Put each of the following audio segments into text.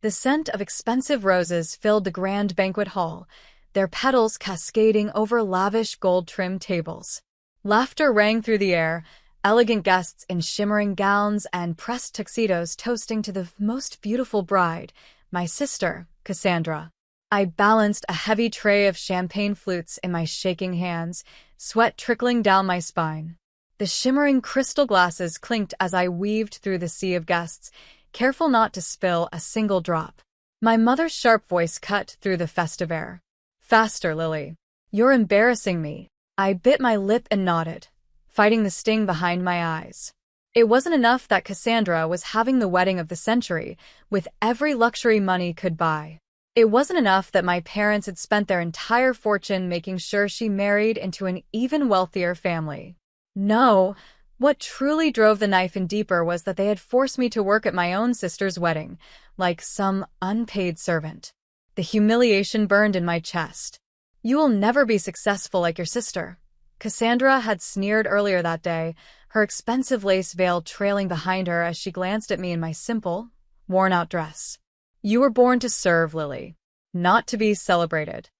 The scent of expensive roses filled the grand banquet hall, their petals cascading over lavish gold-trimmed tables. Laughter rang through the air, elegant guests in shimmering gowns and pressed tuxedos toasting to the most beautiful bride, my sister, Cassandra. I balanced a heavy tray of champagne flutes in my shaking hands, sweat trickling down my spine. The shimmering crystal glasses clinked as I weaved through the sea of guests, careful not to spill a single drop. My mother's sharp voice cut through the festive air. "Faster, Lily. You're embarrassing me." I bit my lip and nodded, fighting the sting behind my eyes. It wasn't enough that Cassandra was having the wedding of the century, with every luxury money could buy. It wasn't enough that my parents had spent their entire fortune making sure she married into an even wealthier family. No, what truly drove the knife in deeper was that they had forced me to work at my own sister's wedding, like some unpaid servant. The humiliation burned in my chest. "You will never be successful like your sister," Cassandra had sneered earlier that day, her expensive lace veil trailing behind her as she glanced at me in my simple, worn-out dress. "You were born to serve, Lily, not to be celebrated."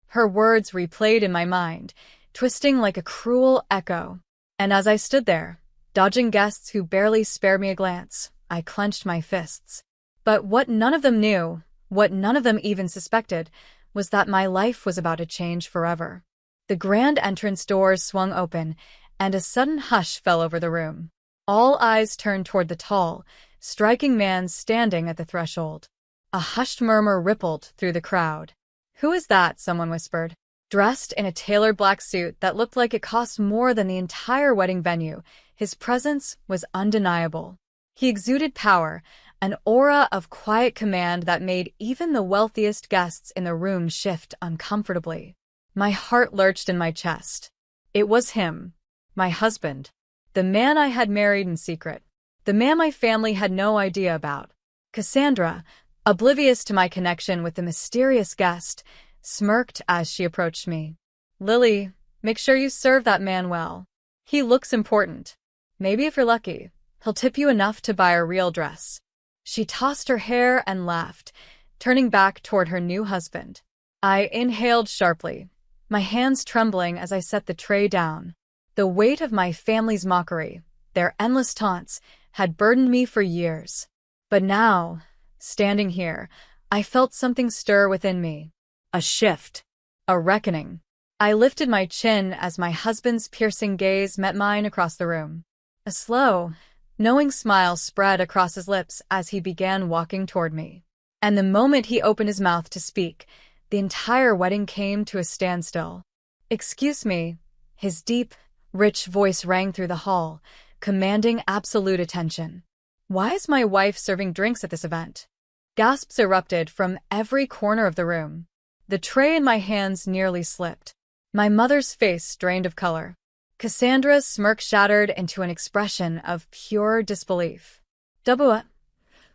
Her words replayed in my mind, twisting like a cruel echo. And as I stood there, dodging guests who barely spared me a glance, I clenched my fists. But what none of them knew, what none of them even suspected, was that my life was about to change forever. The grand entrance doors swung open, and a sudden hush fell over the room. All eyes turned toward the tall, striking man standing at the threshold. A hushed murmur rippled through the crowd. "Who is that?" someone whispered. Dressed in a tailored black suit that looked like it cost more than the entire wedding venue, his presence was undeniable. He exuded power, an aura of quiet command that made even the wealthiest guests in the room shift uncomfortably. My heart lurched in my chest. It was him, my husband, the man I had married in secret, the man my family had no idea about. Cassandra, oblivious to my connection with the mysterious guest, smirked as she approached me. "Lily, make sure you serve that man well. He looks important. Maybe if you're lucky, he'll tip you enough to buy a real dress." She tossed her hair and laughed, turning back toward her new husband. I inhaled sharply, my hands trembling as I set the tray down. The weight of my family's mockery, their endless taunts, had burdened me for years. But now, standing here, I felt something stir within me. A shift. A reckoning. I lifted my chin as my husband's piercing gaze met mine across the room. A slow, knowing smile spread across his lips as he began walking toward me. And the moment he opened his mouth to speak, the entire wedding came to a standstill. "Excuse me," his deep, rich voice rang through the hall, commanding absolute attention. "Why is my wife serving drinks at this event?" Gasps erupted from every corner of the room. The tray in my hands nearly slipped. My mother's face drained of color. Cassandra's smirk shattered into an expression of pure disbelief. "Dubua,"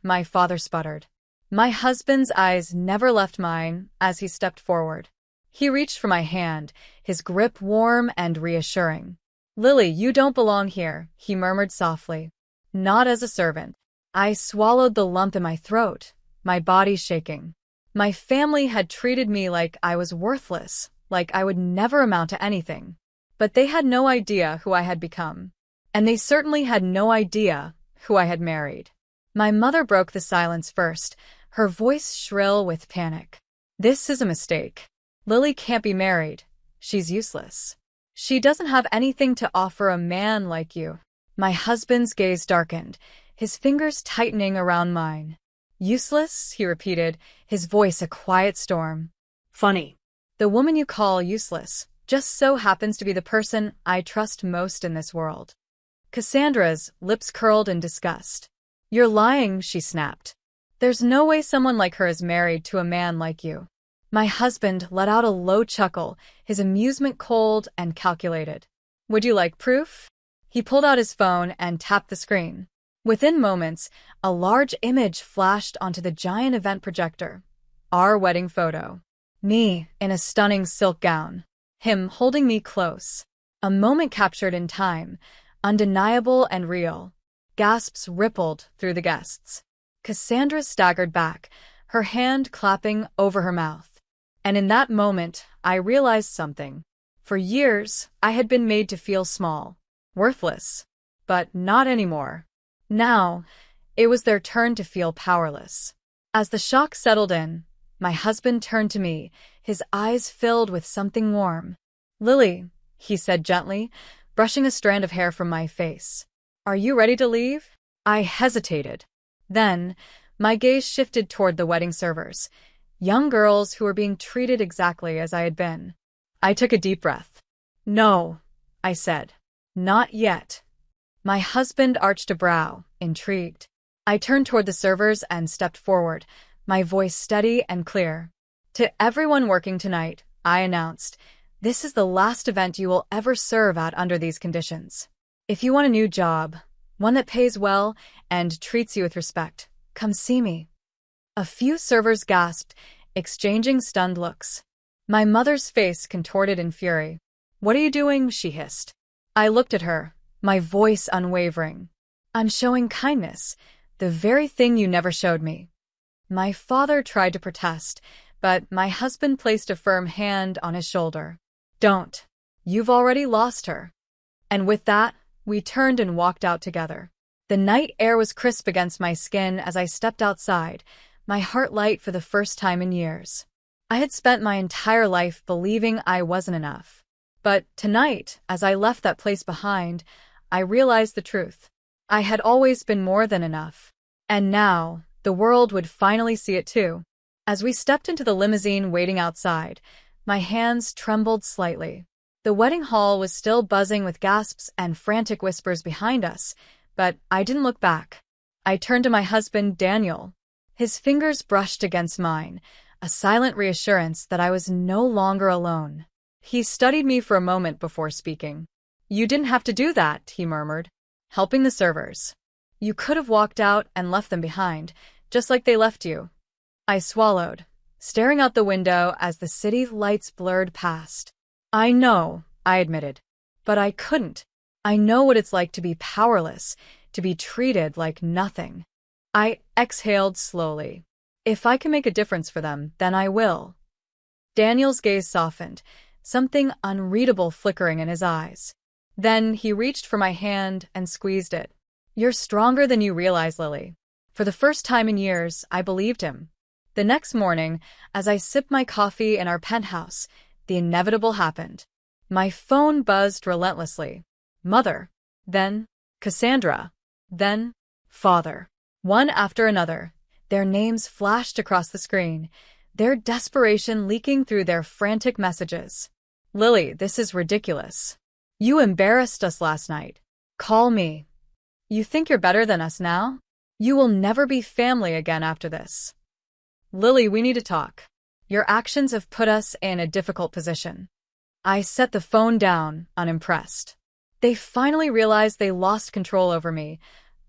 my father sputtered. My husband's eyes never left mine as he stepped forward. He reached for my hand, his grip warm and reassuring. "Lily, you don't belong here," he murmured softly. "Not as a servant." I swallowed the lump in my throat, my body shaking. My family had treated me like I was worthless, like I would never amount to anything. But they had no idea who I had become. And they certainly had no idea who I had married. My mother broke the silence first, her voice shrill with panic. "This is a mistake. Lily can't be married. She's useless. She doesn't have anything to offer a man like you." My husband's gaze darkened, his fingers tightening around mine. "Useless?" he repeated, his voice a quiet storm. "Funny. The woman you call useless just so happens to be the person I trust most in this world." Cassandra's lips curled in disgust. "You're lying," she snapped. "There's no way someone like her is married to a man like you." My husband let out a low chuckle, his amusement cold and calculated. "Would you like proof?" He pulled out his phone and tapped the screen. Within moments, a large image flashed onto the giant event projector. Our wedding photo. Me, in a stunning silk gown. Him holding me close. A moment captured in time, undeniable and real. Gasps rippled through the guests. Cassandra staggered back, her hand clapping over her mouth. And in that moment, I realized something. For years, I had been made to feel small, worthless, but not anymore. Now, it was their turn to feel powerless. As the shock settled in, my husband turned to me, his eyes filled with something warm. "Lily," he said gently, brushing a strand of hair from my face. "Are you ready to leave?" I hesitated. Then, my gaze shifted toward the wedding servers, young girls who were being treated exactly as I had been. I took a deep breath. "No," I said. "Not yet." My husband arched a brow, intrigued. I turned toward the servers and stepped forward, my voice steady and clear. "To everyone working tonight," I announced, "this is the last event you will ever serve at under these conditions. If you want a new job, one that pays well and treats you with respect, come see me." A few servers gasped, exchanging stunned looks. My mother's face contorted in fury. "What are you doing?" she hissed. I looked at her, my voice unwavering. "I'm showing kindness, the very thing you never showed me." My father tried to protest, but my husband placed a firm hand on his shoulder. "Don't. You've already lost her." And with that, we turned and walked out together. The night air was crisp against my skin as I stepped outside, my heart light for the first time in years. I had spent my entire life believing I wasn't enough. But tonight, as I left that place behind, I realized the truth. I had always been more than enough. And now, the world would finally see it too. As we stepped into the limousine waiting outside, my hands trembled slightly. The wedding hall was still buzzing with gasps and frantic whispers behind us, but I didn't look back. I turned to my husband, Daniel. His fingers brushed against mine, a silent reassurance that I was no longer alone. He studied me for a moment before speaking. "You didn't have to do that," he murmured, helping the servers. "You could have walked out and left them behind, just like they left you." I swallowed, staring out the window as the city lights blurred past. "I know," I admitted, "but I couldn't. I know what it's like to be powerless, to be treated like nothing." I exhaled slowly. "If I can make a difference for them, then I will." Daniel's gaze softened, something unreadable flickering in his eyes. Then he reached for my hand and squeezed it. "You're stronger than you realize, Lily." For the first time in years, I believed him. The next morning, as I sipped my coffee in our penthouse, the inevitable happened. My phone buzzed relentlessly. Mother. Then Cassandra. Then father. One after another, their names flashed across the screen, their desperation leaking through their frantic messages. "Lily, this is ridiculous. You embarrassed us last night. Call me. You think you're better than us now? You will never be family again after this. Lily, we need to talk. Your actions have put us in a difficult position." I set the phone down, unimpressed. They finally realized they lost control over me.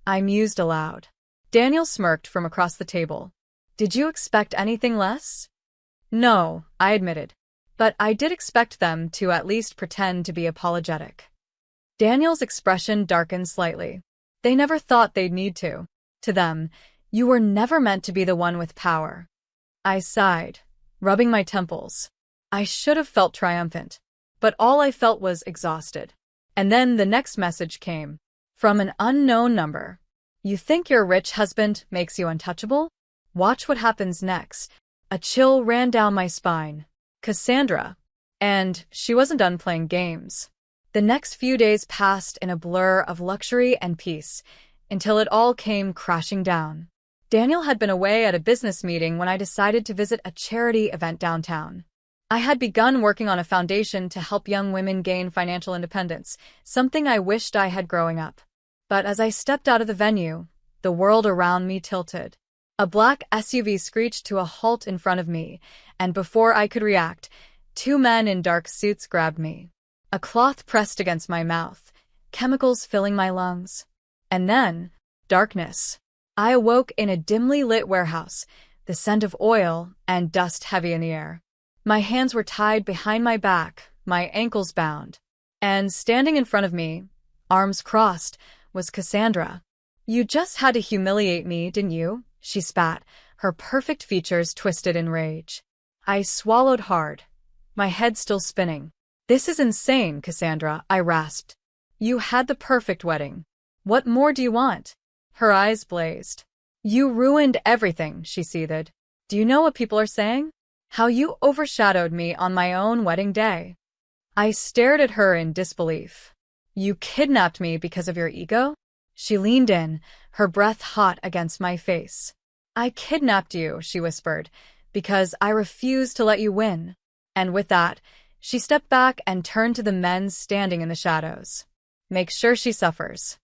I mused aloud. Daniel smirked from across the table. "Did you expect anything less?" "No," I admitted. "But I did expect them to at least pretend to be apologetic." Daniel's expression darkened slightly. "They never thought they'd need to. To them, you were never meant to be the one with power." I sighed, rubbing my temples. I should have felt triumphant, but all I felt was exhausted. And then the next message came, from an unknown number. "You think your rich husband makes you untouchable? Watch what happens next." A chill ran down my spine. Cassandra. And she wasn't done playing games. The next few days passed in a blur of luxury and peace, until it all came crashing down. Daniel had been away at a business meeting when I decided to visit a charity event downtown. I had begun working on a foundation to help young women gain financial independence, something I wished I had growing up. But as I stepped out of the venue, the world around me tilted. A black SUV screeched to a halt in front of me, and before I could react, two men in dark suits grabbed me. A cloth pressed against my mouth, chemicals filling my lungs. And then, darkness. I awoke in a dimly lit warehouse, the scent of oil and dust heavy in the air. My hands were tied behind my back, my ankles bound. And standing in front of me, arms crossed, was Cassandra. "You just had to humiliate me, didn't you?" she spat, her perfect features twisted in rage. I swallowed hard, my head still spinning. "This is insane, Cassandra," I rasped. "You had the perfect wedding. What more do you want?" Her eyes blazed. "You ruined everything," she seethed. "Do you know what people are saying? How you overshadowed me on my own wedding day." I stared at her in disbelief. "You kidnapped me because of your ego?" She leaned in, her breath hot against my face. "I kidnapped you," she whispered, "because I refused to let you win." And with that, she stepped back and turned to the men standing in the shadows. "Make sure she suffers."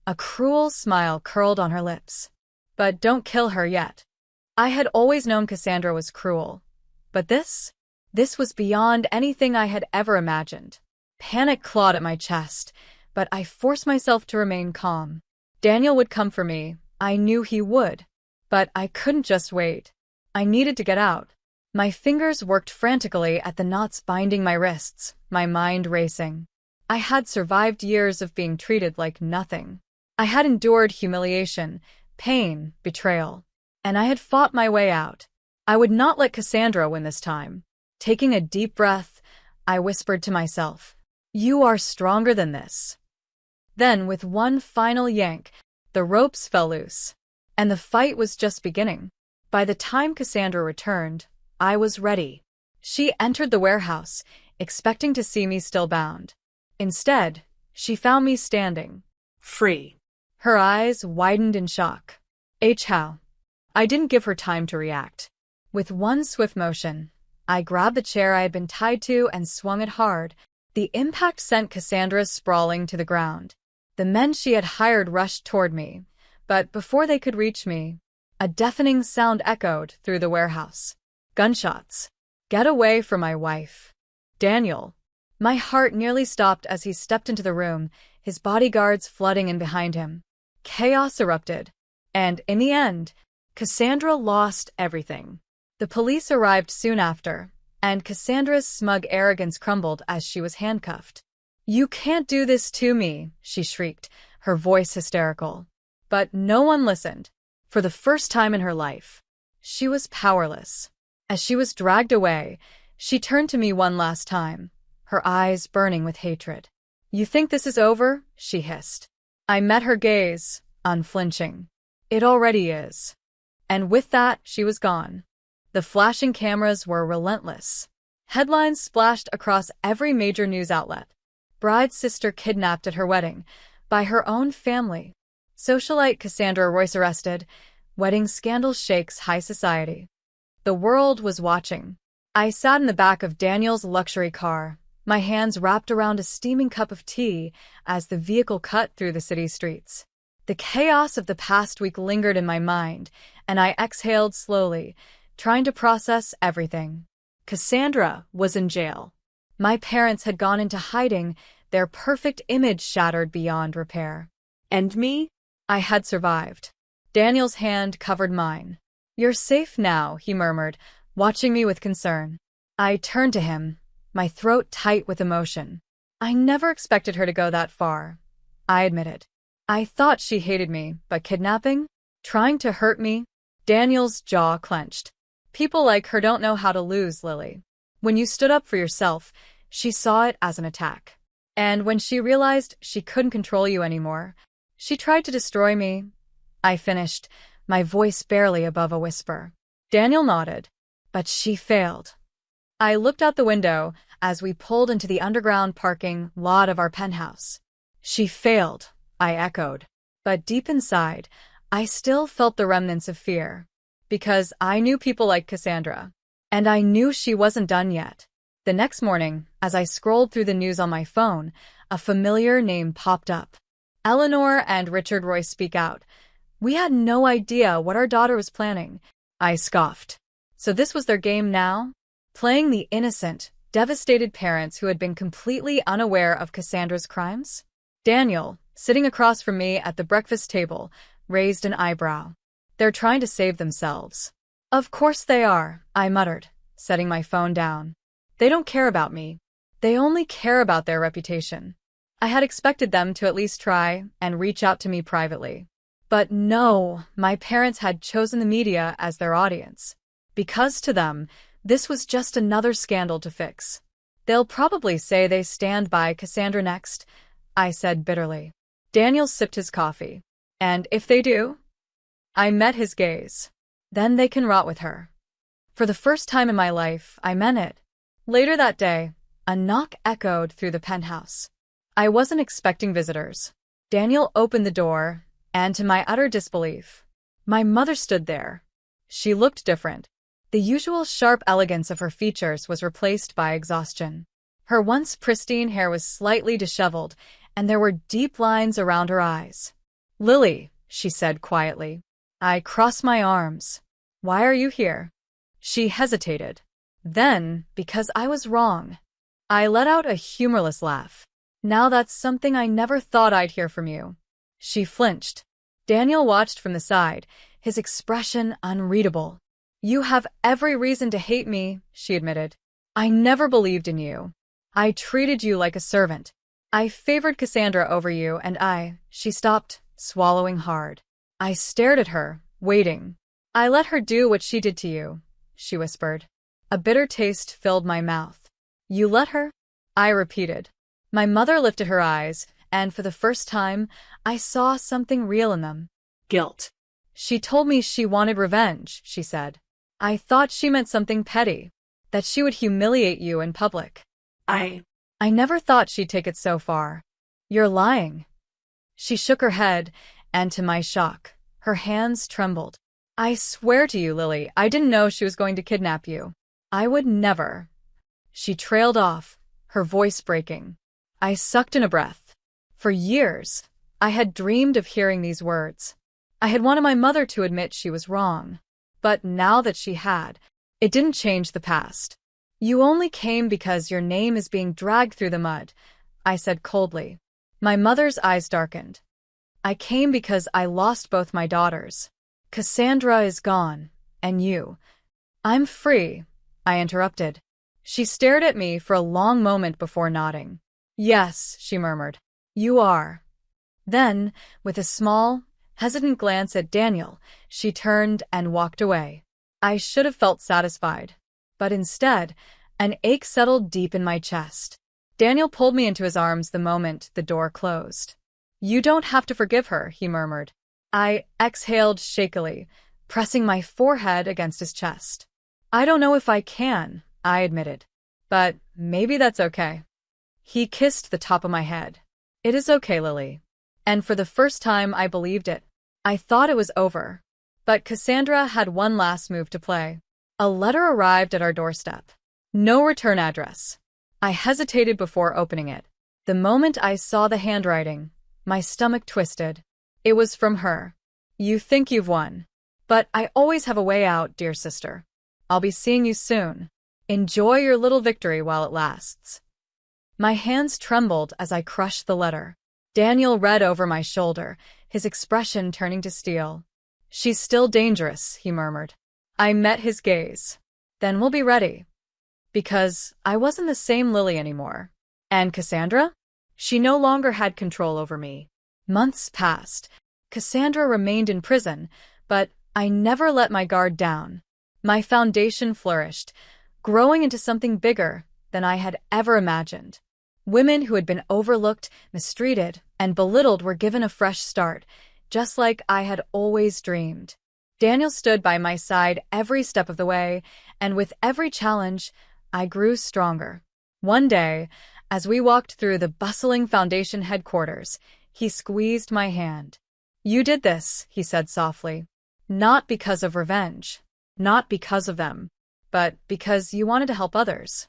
A cruel smile curled on her lips. "But don't kill her yet." I had always known Cassandra was cruel. But this was beyond anything I had ever imagined. Panic clawed at my chest, but I forced myself to remain calm. Daniel would come for me. I knew he would. But I couldn't just wait. I needed to get out. My fingers worked frantically at the knots binding my wrists, my mind racing. I had survived years of being treated like nothing. I had endured humiliation, pain, betrayal. And I had fought my way out. I would not let Cassandra win this time. Taking a deep breath, I whispered to myself, "You are stronger than this." Then, with one final yank, the ropes fell loose. And the fight was just beginning. By the time Cassandra returned, I was ready. She entered the warehouse, expecting to see me still bound. Instead, she found me standing, free. Her eyes widened in shock. How? I didn't give her time to react. With one swift motion, I grabbed the chair I had been tied to and swung it hard. The impact sent Cassandra sprawling to the ground. The men she had hired rushed toward me, but before they could reach me, a deafening sound echoed through the warehouse. Gunshots. "Get away from my wife." "Daniel." My heart nearly stopped as he stepped into the room, his bodyguards flooding in behind him. Chaos erupted. And in the end, Cassandra lost everything. The police arrived soon after, and Cassandra's smug arrogance crumbled as she was handcuffed. "You can't do this to me," she shrieked, her voice hysterical. But no one listened. For the first time in her life, she was powerless. As she was dragged away, she turned to me one last time, her eyes burning with hatred. "You think this is over?" she hissed. I met her gaze, unflinching. "It already is." And with that, she was gone. The flashing cameras were relentless. Headlines splashed across every major news outlet. Bride's sister kidnapped at her wedding, by her own family. Socialite Cassandra Royce arrested. Wedding scandal shakes high society. The world was watching. I sat in the back of Daniel's luxury car, my hands wrapped around a steaming cup of tea as the vehicle cut through the city streets. The chaos of the past week lingered in my mind, and I exhaled slowly, trying to process everything. Cassandra was in jail. My parents had gone into hiding, their perfect image shattered beyond repair. And me? I had survived. Daniel's hand covered mine. "You're safe now," he murmured, watching me with concern. I turned to him, my throat tight with emotion. "I never expected her to go that far," I admitted. "I thought she hated me, but kidnapping? Trying to hurt me?" Daniel's jaw clenched. "People like her don't know how to lose, Lily. When you stood up for yourself, she saw it as an attack. And when she realized she couldn't control you anymore, she tried to destroy me." I finished, my voice barely above a whisper. Daniel nodded. "But she failed." I looked out the window as we pulled into the underground parking lot of our penthouse. "She failed," I echoed. But deep inside, I still felt the remnants of fear. Because I knew people like Cassandra. And I knew she wasn't done yet. The next morning, as I scrolled through the news on my phone, a familiar name popped up. Eleanor and Richard Royce speak out. "We had no idea what our daughter was planning." I scoffed. So this was their game now? Playing the innocent, devastated parents who had been completely unaware of Cassandra's crimes? Daniel, sitting across from me at the breakfast table, raised an eyebrow. "They're trying to save themselves." "Of course they are," I muttered, setting my phone down. "They don't care about me. They only care about their reputation." I had expected them to at least try and reach out to me privately. But no, my parents had chosen the media as their audience. Because to them, this was just another scandal to fix. They'll probably say they stand by Cassandra next, I said bitterly. Daniel sipped his coffee. And if they do? I met his gaze. Then they can rot with her. For the first time in my life, I meant it. Later that day, a knock echoed through the penthouse. I wasn't expecting visitors. Daniel opened the door, and to my utter disbelief, my mother stood there. She looked different. The usual sharp elegance of her features was replaced by exhaustion. Her once pristine hair was slightly disheveled, and there were deep lines around her eyes. "Lily," she said quietly. I crossed my arms. "Why are you here?" She hesitated. Then, because I was wrong. I let out a humorless laugh. "Now that's something I never thought I'd hear from you." She flinched. Daniel watched from the side, his expression unreadable. "You have every reason to hate me," she admitted. "I never believed in you. I treated you like a servant. I favored Cassandra over you, and She stopped, swallowing hard. I stared at her, waiting. "I let her do what she did to you," she whispered. A bitter taste filled my mouth. "You let her?" I repeated. My mother lifted her eyes, and for the first time, I saw something real in them. Guilt. "She told me she wanted revenge," she said. "I thought she meant something petty, that she would humiliate you in public. I never thought she'd take it so far." "You're lying." She shook her head, and to my shock, her hands trembled. "I swear to you, Lily, I didn't know she was going to kidnap you. I would never." She trailed off, her voice breaking. I sucked in a breath. For years, I had dreamed of hearing these words. I had wanted my mother to admit she was wrong. But now that she had, it didn't change the past. "You only came because your name is being dragged through the mud," I said coldly. My mother's eyes darkened. "I came because I lost both my daughters. Cassandra is gone, and you." "I'm free," I interrupted. She stared at me for a long moment before nodding. "Yes," she murmured. "You are." Then, with a small, hesitant glance at Daniel, she turned and walked away. I should have felt satisfied. But instead, an ache settled deep in my chest. Daniel pulled me into his arms the moment the door closed. "You don't have to forgive her," he murmured. I exhaled shakily, pressing my forehead against his chest. "I don't know if I can," I admitted. "But maybe that's okay." He kissed the top of my head. "It is okay, Lily." And for the first time, I believed it. I thought it was over. But Cassandra had one last move to play. A letter arrived at our doorstep. No return address. I hesitated before opening it. The moment I saw the handwriting, my stomach twisted. It was from her. "You think you've won. But I always have a way out, dear sister. I'll be seeing you soon. Enjoy your little victory while it lasts." My hands trembled as I crushed the letter. Daniel read over my shoulder, his expression turning to steel. "She's still dangerous," he murmured. I met his gaze. "Then we'll be ready." Because I wasn't the same Lily anymore. And Cassandra? She no longer had control over me. Months passed. Cassandra remained in prison, but I never let my guard down. My foundation flourished, growing into something bigger than I had ever imagined. Women who had been overlooked, mistreated, and belittled were given a fresh start, just like I had always dreamed. Daniel stood by my side every step of the way, and with every challenge, I grew stronger. One day, as we walked through the bustling Foundation headquarters, he squeezed my hand. "You did this," he said softly. "Not because of revenge, not because of them, but because you wanted to help others."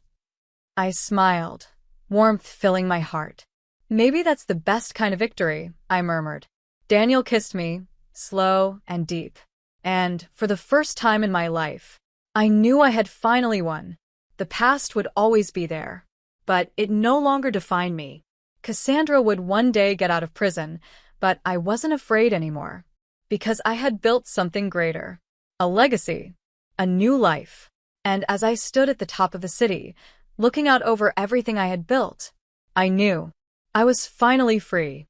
I smiled, warmth filling my heart. "Maybe that's the best kind of victory," I murmured. Daniel kissed me, slow and deep. And, for the first time in my life, I knew I had finally won. The past would always be there, but it no longer defined me. Cassandra would one day get out of prison, but I wasn't afraid anymore, because I had built something greater. A legacy, a new life. And as I stood at the top of the city, looking out over everything I had built, I knew I was finally free.